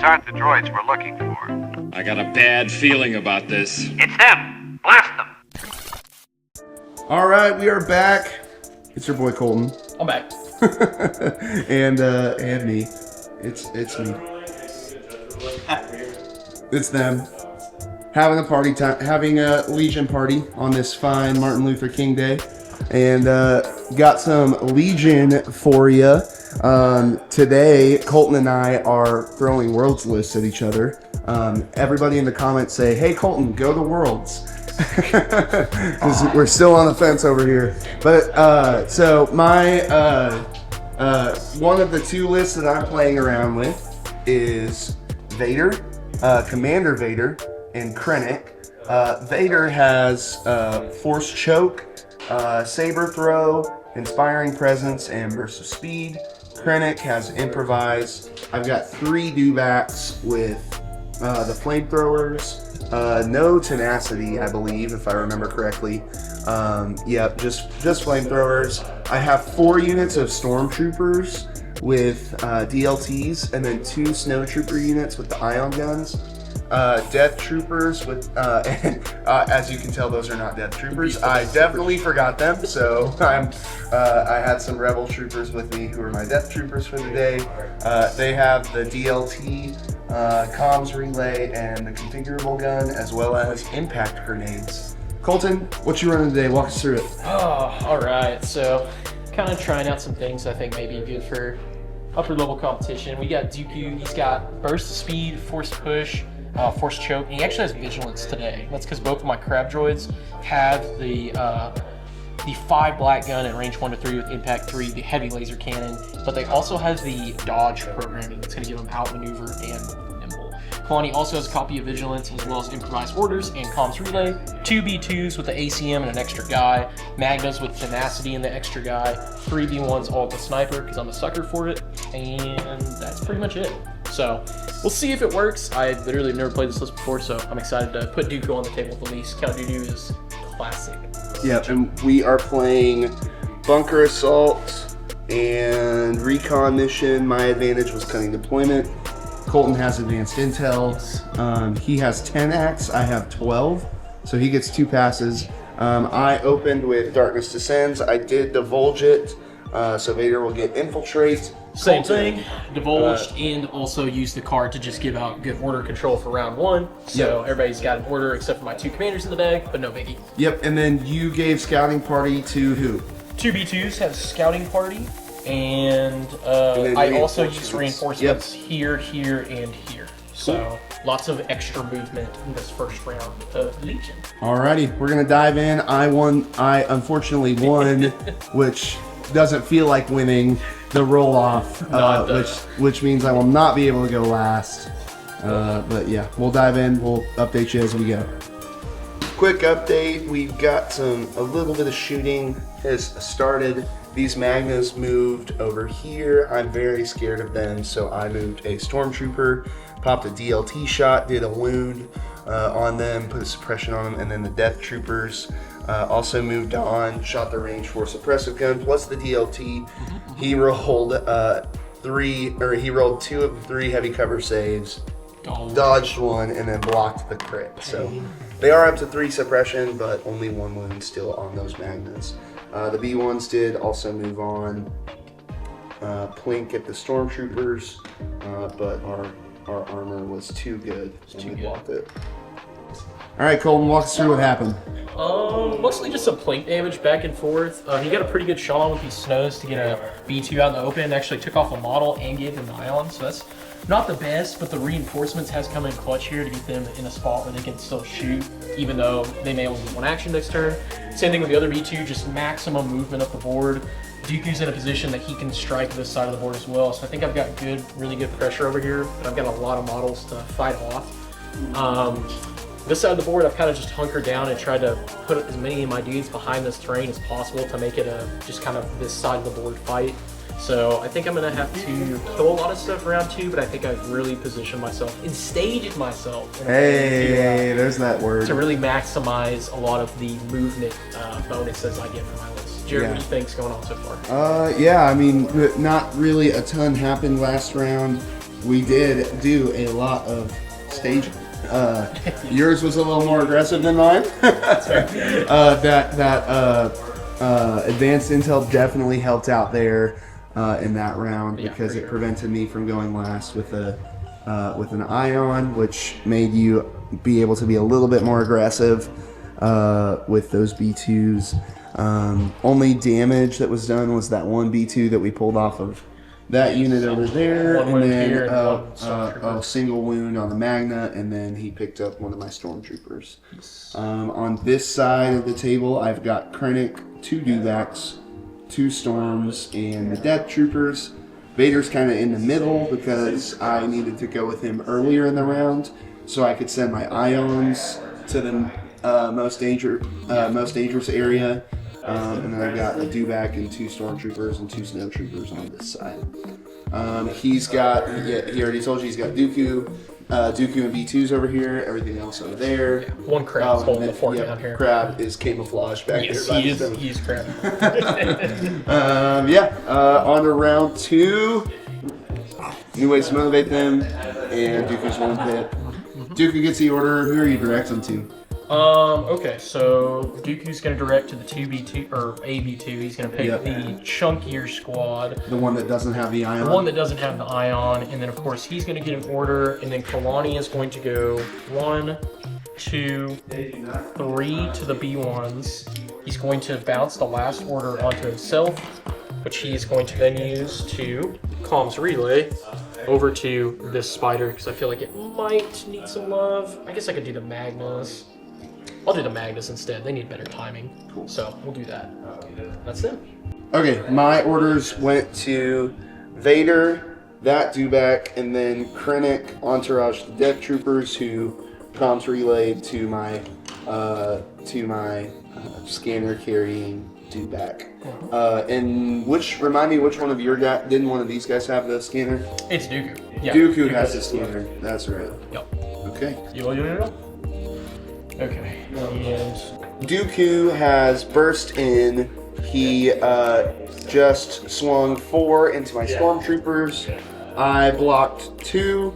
aren't the droids we're looking for. I got a bad feeling about this. It's them! Blast them! All right, we are back. It's your boy Colton. I'm back. and me. It's me. It's them. Having a party time, having a Legion party on this fine Martin Luther King Day. And got some Legion for you. Today, Colton and I are throwing Worlds lists at each other. Everybody in the comments say, hey Colton, go to Worlds. Because we're still on the fence over here. But so my one of the two lists that I'm playing around with is Vader, Commander Vader, and Krennic. Vader has Force Choke, Saber Throw, Inspiring Presence, and Burst of Speed. Krennic has Improvise. I've got 3 dewbacks with the flamethrowers. No tenacity, I believe, if I remember correctly. Yep, just flamethrowers. I have 4 units of stormtroopers with DLTs, and then 2 snowtrooper units with the ion guns. Death troopers with, as you can tell, those are not death troopers. I definitely forgot them, so I had some rebel troopers with me who are my death troopers for the day. They have the DLT, comms relay, and the configurable gun, as well as impact grenades. Colton, what you running today? Walk us through it. Oh, all right. So, kind of trying out some things I think may be good for upper level competition. We got Dooku. He's got burst of speed, force push, force choke, and he actually has vigilance today. That's because both of my crab droids have the 5 black gun at range 1 to 3 with impact 3, the heavy laser cannon, but they also have the dodge programming that's going to give them outmaneuver and nimble. Kalani also has a copy of vigilance as well as improvised orders and comms relay, 2 B2s with the ACM and an extra guy, Magnas with tenacity and the extra guy, 3 B1s all with the sniper because I'm a sucker for it, and that's pretty much it. So we'll see if it works. I literally have never played this list before, so I'm excited to put Dooku on the table with Elise. Count Dooku is classic. Yeah, and we are playing Bunker Assault and Recon Mission. My advantage was cunning deployment. Colton has advanced intel. He has 10 acts, I have 12, so he gets 2 passes. I opened with Darkness Descends. I did divulge it, so Vader will get infiltrate. Same thing, divulged, and also used the card to just give out good order control for round 1. So everybody's got an order except for my 2 commanders in the bag, but no biggie. Yep, and then you gave scouting party to who? 2 B2s have scouting party, and I also used reinforcements here, here, and here. So lots of extra movement in this first round of Legion. Alrighty, we're gonna dive in. I unfortunately won, which doesn't feel like winning. The roll-off, which means I will not be able to go last. But yeah, we'll dive in. We'll update you as we go. Quick update. We've got a little bit of shooting has started. These Magnas moved over here. I'm very scared of them, so I moved a Stormtrooper, popped a DLT shot, did a wound on them, put a suppression on them, and then the Death Troopers also moved on, shot the range 4 suppressive gun plus the DLT. He rolled 2 of the 3 heavy cover saves, dodged 1, and then blocked the crit. So they are up to 3 suppression, but only 1 wound still on those Magnas. The B1s did also move on, plink at the Stormtroopers, but our armor was too good, so we blocked it. All right, Colton, walk us through what happened. Mostly just some plink damage back and forth. He got a pretty good shot on with these snows to get a B2 out in the open. Actually took off a model and gave them ion, so that's not the best, but the reinforcements has come in clutch here to get them in a spot where they can still shoot, even though they may only get 1 action next turn. Same thing with the other B2, just maximum movement up the board. Dooku's in a position that he can strike this side of the board as well, so I think I've got really good pressure over here, but I've got a lot of models to fight off. This side of the board, I've kind of just hunkered down and tried to put as many of my dudes behind this terrain as possible to make it just kind of this side of the board fight. So I think I'm going to have to kill a lot of stuff around 2, but I think I've really positioned myself and staged myself. Hey, there's that word. To really maximize a lot of the movement bonuses I get from my list. Jared, what do you think's going on so far? Yeah, I mean, not really a ton happened last round. We did do a lot of staging. Yours was a little more aggressive than mine. Advanced intel definitely helped out there in that round because it prevented me from going last with an ion, which made you be able to be a little bit more aggressive with those B2s. Only damage that was done was that one B2 that we pulled off of that unit over there, and then a single wound on the Magna, and then he picked up one of my stormtroopers. On this side of the table, I've got Krennic, 2 dewbacks, 2 storms, and the Death Troopers. Vader's kind of in the middle because I needed to go with him earlier in the round so I could send my ions to the most dangerous area. And then I've got a dewback and 2 stormtroopers and 2 snow troopers on this side. He's got, he already told you he's got Dooku and B2s over here, everything else over there. Yeah, one crab holding the fort down here. Crab is camouflaged back there. Yes, he's crab. On to round 2. New ways to motivate them, and Dooku's 1 hit. Dooku gets the order. Who are you directing to? Okay, so Dooku's gonna direct to the 2B2 or AB2. He's gonna pick the chunkier squad. The one that doesn't have the ion. The one that doesn't have the ion, and then of course he's gonna get an order, and then Kalani is going to go 1, 2, 3 to the B1s. He's going to bounce the last order onto himself, which he is going to then use to comms relay over to this spider, because I feel like it might need some love. I guess I could do the Magnus. I'll do the Magnus instead. They need better timing. Cool. So we'll do that. That's it. Okay, my orders went to Vader, that dewback, and then Krennic, Entourage, the Death Troopers, who comms relayed to my scanner carrying dewback. And remind me which one of your guys, didn't one of these guys have the scanner? It's Dooku. Yeah. Dooku has the scanner. That's right. Yep. Okay. Okay. And Dooku has burst in. He just swung 4 into my stormtroopers. I blocked 2,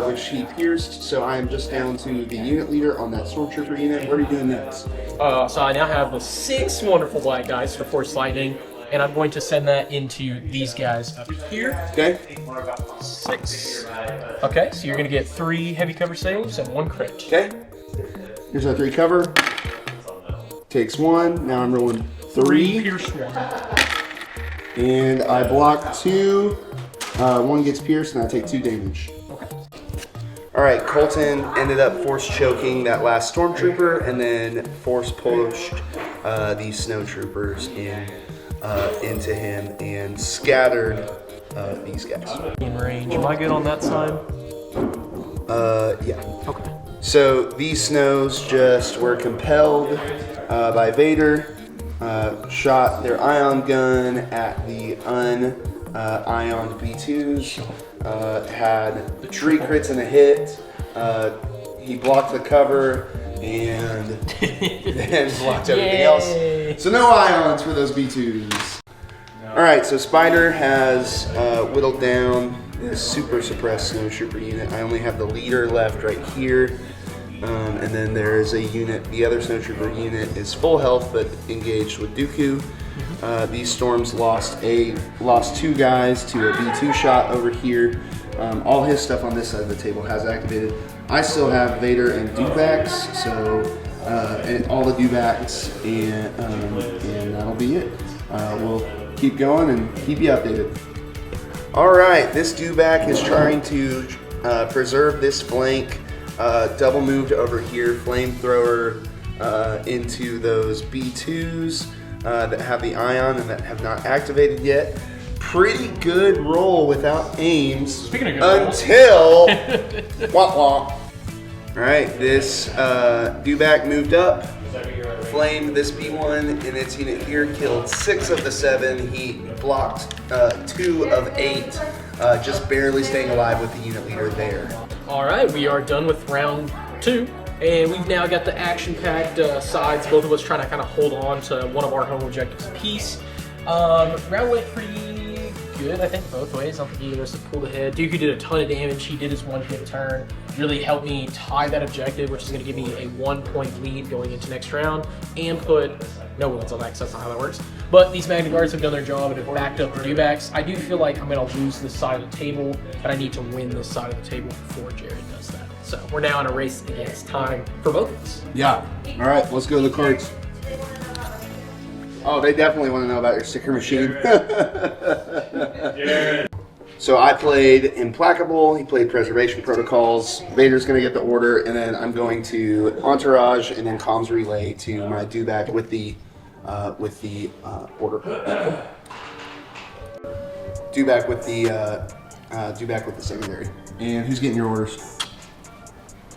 which he pierced, so I'm just down to the unit leader on that stormtrooper unit. What are you doing next? so I now have the 6 wonderful black guys for Force Lightning, and I'm going to send that into these guys up here. Okay. 6. Okay, so you're going to get 3 heavy cover saves and 1 crit. Okay. Here's our 3 cover. Takes 1. Now I'm rolling 3. Pierce 1. And I block 2. 1 gets pierced, and I take 2 damage. Okay. Alright, Colton ended up force choking that last stormtrooper, and then force pushed the snow troopers into him and scattered these guys. In range. Am I good on that side? Yeah. Okay. So these snows just were compelled by Vader, shot their ion gun at the ioned B2s, had 3 crits and a hit. He blocked the cover and then blocked everything else. So no ions for those B2s. Alright, so Spider has whittled down this super suppressed snow trooper unit. I only have the leader left right here. And then there is a unit, the other snowtrooper unit is full health but engaged with Dooku. These storms lost 2 guys to a B2 shot over here. All his stuff on this side of the table has activated. I still have Vader and dewbacks, so and all the dewbacks, and that'll be it. We'll keep going and keep you updated. All right, this dewback is trying to preserve this flank. Double moved over here, flamethrower into those B2s that have the ion and that have not activated yet. Pretty good roll without aims. Speaking of good until womp womp. Alright, this dewback moved up, flamed this B1 in its unit here, killed 6 of the 7. He blocked 2 of 8, just barely staying alive with the unit leader there. Alright, we are done with round 2, and we've now got the action-packed sides, both of us trying to kind of hold on to one of our home objectives apiece. Round went pretty good, I think, both ways. I don't think either of us have pulled ahead. Dooku did a ton of damage. He did his one-hit turn. Really helped me tie that objective, which is going to give me a 1-point lead going into next round, and put no wounds on that, because that's not how that works. But these Magna Guards have done their job and have backed up the dewbacks. I do feel like I'm going to lose this side of the table, but I need to win this side of the table before Jared does that. So we're now in a race against time for both of us. Yeah. All right, let's go to the cards. Oh, they definitely want to know about your sticker machine. So I played Implacable, he played Preservation Protocols, Vader's going to get the order, and then I'm going to Entourage and then Comms Relay to my dewback with the order. Dewback with the secondary. And who's getting your orders?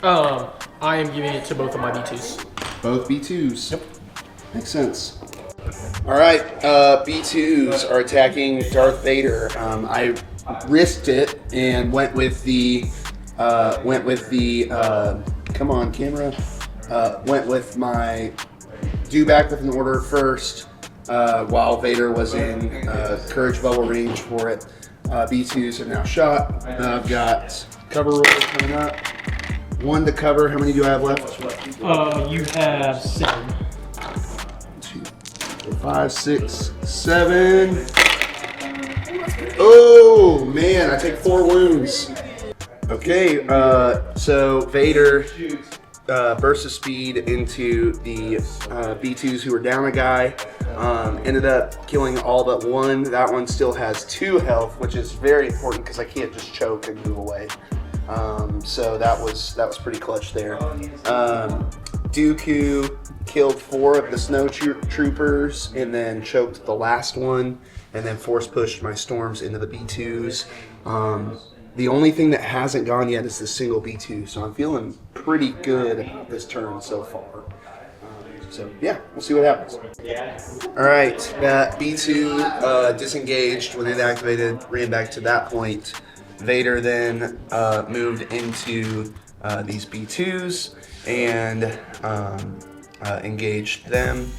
I am giving it to both of my B2s. Both B2s? Yep. Makes sense. All right, B2s are attacking Darth Vader. I risked it and went with the come on camera. Went with my dewback with an order first while Vader was in courage bubble range for it. B2s have now shot. I've got cover roll coming up. One to cover. How many do I have left? You have 7. 2, 4, 5, 6, 7. Oh man, I take 4 wounds. Okay, so Vader burst of speed into the B2s who were down a guy. Ended up killing all but one. That one still has 2 health, which is very important because I can't just choke and move away. So that was pretty clutch there. Dooku killed 4 of the snow troopers and then choked the last one, and then force pushed my storms into the B2s. The only thing that hasn't gone yet is the single B2, so I'm feeling pretty good about this turn so far. So yeah, we'll see what happens. All right, that B2 disengaged when it activated, ran back to that point. Vader then moved into these B2s and engaged them,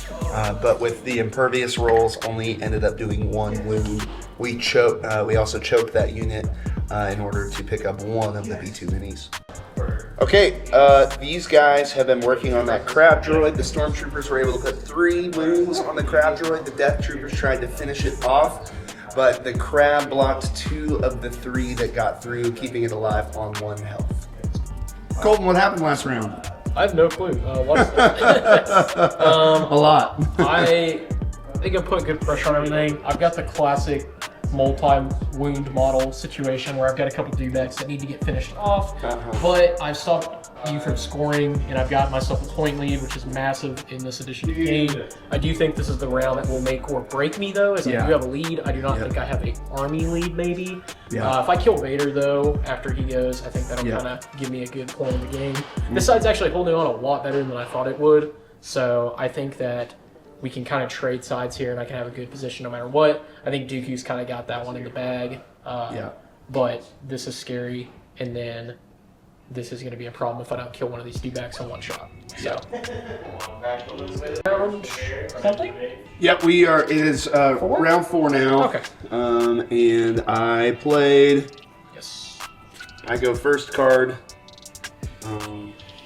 but with the impervious rolls only ended up doing 1 wound. We also choked that unit in order to pick up 1 of the B2 minis. Okay, these guys have been working on that crab droid. The stormtroopers were able to put 3 wounds on the crab droid. The death troopers tried to finish it off, but the crab blocked 2 of the 3 that got through, keeping it alive on 1 health. Colton, what happened last round? I have no clue. What is that? A lot. I think I put good pressure on everything. I've got the classic multi-wound model situation where I've got a couple dewbacks that need to get finished off, but I've stopped you from scoring, and I've got myself a point lead, which is massive in this edition of the game. I do think this is the round that will make or break me, though, as I do have a lead. I do not think I have an army lead, maybe. If I kill Vader, though, after he goes, I think that'll kind of give me a good point in the game. This side's actually holding on a lot better than I thought it would, so I think that we can kind of trade sides here, and I can have a good position no matter what. I think Dooku's kind of got that one in the bag. But this is scary, and then this is going to be a problem if I don't kill one of these dewbacks in 1 shot. So, round something? Yep, we are. It is round 4 now. Okay. And I played. Yes. I go first card.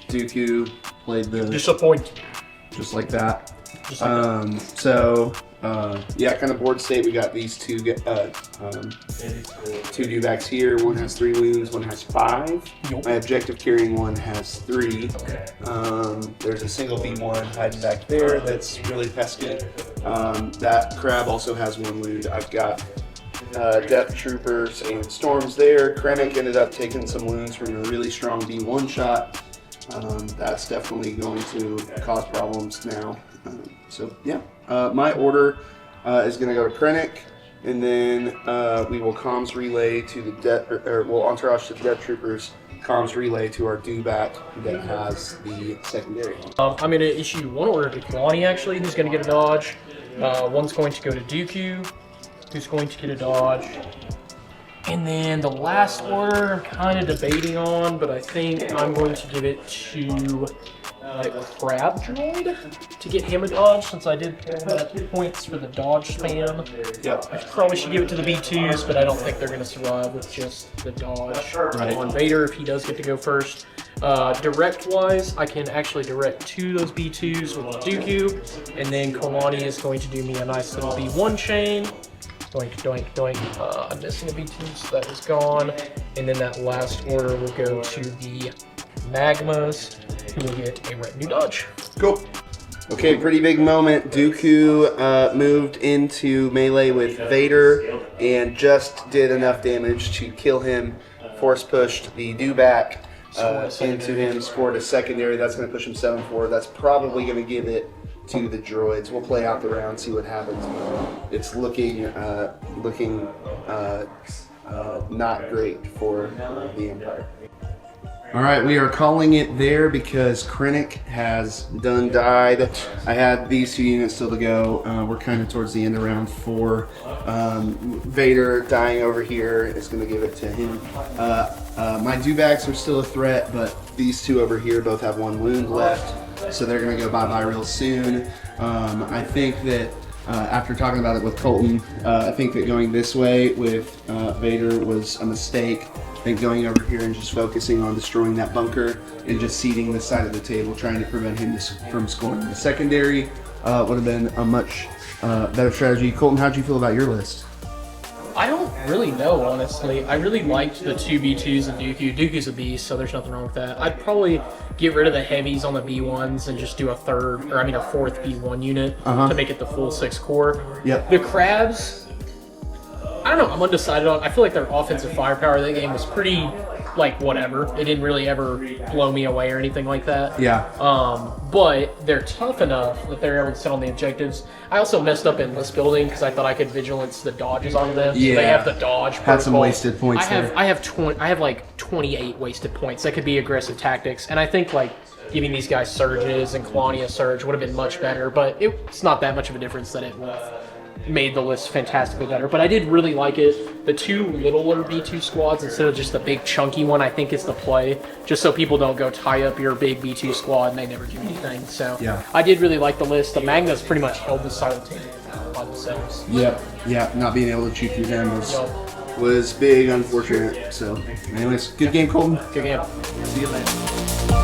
Dooku played the Disappoint. just like that. Just like that. So yeah, kind of board state. We got these 2 dewbacks here. One has 3 wounds. One has 5. My objective carrying one has 3. There's a single B1 hiding back there. That's really pesky. That crab also has 1 wound. I've got death troopers and storms there. Krennic ended up taking some wounds from a really strong B1 shot. That's definitely going to cause problems now. So yeah, my order is going to go to Krennic, and then we will comms relay to the we'll entourage to the death troopers, comms relay to our dewback that has the secondary. I'm going to issue 1 order to Kalani, actually, who's going to get a dodge. One's going to go to Dooku, who's going to get a dodge. And then the last order I'm kind of debating on, but I think I'm going to give it to Crab droid to get him a dodge, since I did points for the dodge spam. Yep. I probably should give it to the B2s, but I don't think they're going to survive with just the dodge on Vader if he does get to go first. Direct-wise, I can actually direct 2 of those B2s with Dooku, and then Kalani is going to do me a nice little B1 chain. Doink, doink, doink. I'm missing a B2, so that is gone. And then that last order will go to the Magmas, who will get a retinue dodge. Cool. Okay, pretty big moment. Dooku moved into melee with Vader and just did enough damage to kill him. Force pushed the dewback into him, scored a secondary. That's going to push him 7-4. That's probably going to give it to the droids. We'll play out the round, see what happens. It's looking not great for the Empire. All right, we are calling it there because Krennic has done died. I had these 2 units still to go. We're kind of towards the end of round 4. Vader dying over here is going to give it to him. My dewbacks are still a threat, but these 2 over here both have 1 wound left, so they're going to go bye-bye real soon. I think that after talking about it with Colton, I think that going this way with Vader was a mistake. I think going over here and just focusing on destroying that bunker and just seeding this side of the table, trying to prevent him from scoring the secondary would have been a much better strategy. Colton, how'd you feel about your list? I don't really know, honestly. I really liked the 2 B2s and Dooku. Dooku's a beast, so there's nothing wrong with that. I'd probably get rid of the heavies on the B1s and just do a 4th B1 unit to make it the full 6 core. Yep. The crabs, I don't know, I'm undecided on. I feel like their offensive firepower in that game was pretty, like, whatever. It didn't really ever blow me away or anything like that. Yeah. But they're tough enough that they're able to sit on the objectives. I also messed up in list building because I thought I could vigilance the dodges on them. Yeah. They have the dodge. Had some protocol. wasted points there. I have like 28 wasted points. That could be aggressive tactics, and I think like giving these guys surges and Kalani a surge would have been much better. But it's not that much of a difference that it would have made the list fantastically better. But I did really like it. The 2 littler B2 squads instead of just the big chunky one, I think is the play, just so people don't go tie up your big B2 squad and they never do anything. So yeah. I did really like the list. The Magnas pretty much held this side of the table by themselves. Yeah, not being able to chew through them was big, unfortunate. So anyways, good game, Colton. Good game. See you later.